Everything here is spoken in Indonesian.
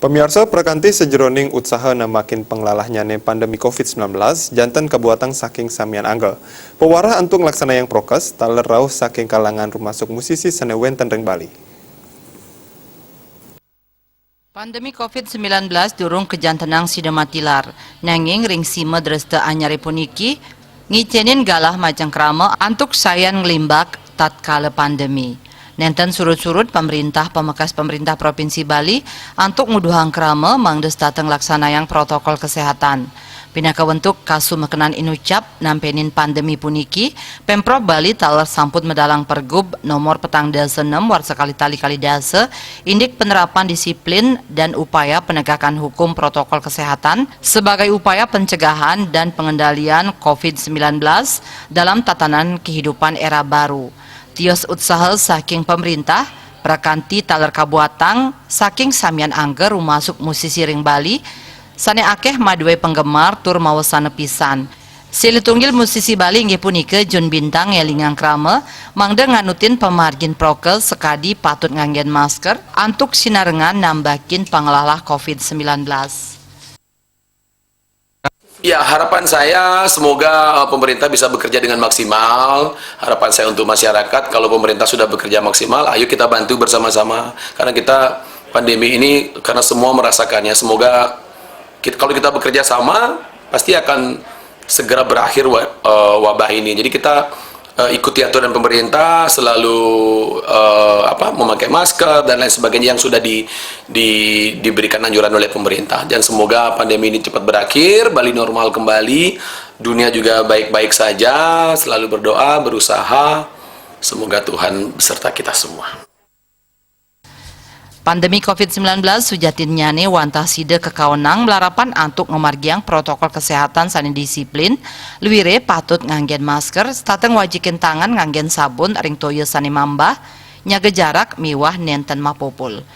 Pemirsa perkanti sejeroning usaha namakin penglalahnyane pandemi COVID-19 jantan kabuatan saking samian anggal. Pewarah antung laksana yang prokes taler rauh saking kalangan rumasuk musisi sanewen tenreng Bali. Pandemi COVID-19 durung kejantenang sidematilar. Nanging ring sima dreste anyari puniki ngicenin galah majang krama antuk sayan ngelimbak tatkala pandemi. Nenten surut-surut pemerintah pemekas pemerintah Provinsi Bali antuk nguduhang krama mangdes dateng laksanayang protokol kesehatan. Pinaka bentuk kasu mekenan inucap nampenin pandemi puniki, Pemprov Bali taler samput medalang pergub nomor petang dasa 6 war sekali tali kali dasa indik penerapan disiplin dan upaya penegakan hukum protokol kesehatan sebagai upaya pencegahan dan pengendalian COVID-19 dalam tatanan kehidupan era baru. Tios usaha saking pemerintah, prakanti taler kabuatang, saking samian angger rumasuk musisi ring Bali, sane akeh madwe penggemar tur mawasana pisan. Silitunggil musisi Bali nggih punika Jun Bintang elingang krama, mangda nganutin pemargin prokel sekadi patut nganggen masker, antuk sinarengan nambakin panglalah COVID-19. Ya, harapan saya semoga pemerintah bisa bekerja dengan maksimal. Harapan saya untuk masyarakat, kalau pemerintah sudah bekerja maksimal, ayo kita bantu bersama-sama. Karena kita pandemi ini, karena semua merasakannya. Semoga kalau kita bekerja sama, pasti akan segera berakhir wabah ini. Jadi kita ikuti aturan pemerintah, selalu memakai masker dan lain sebagainya yang sudah diberikan anjuran oleh pemerintah. Dan semoga pandemi ini cepat berakhir, Bali normal kembali, dunia juga baik-baik saja, selalu berdoa, berusaha, semoga Tuhan beserta kita semua. Pandemi COVID-19 sujatin nyane wantah side kekawenang melarapan antuk ngomargiang protokol kesehatan sani disiplin, luwire patut nganggen masker, stateng wajikin tangan nganggen sabun ring toyo sani mambah, nyaga jarak miwah nenten mapopul.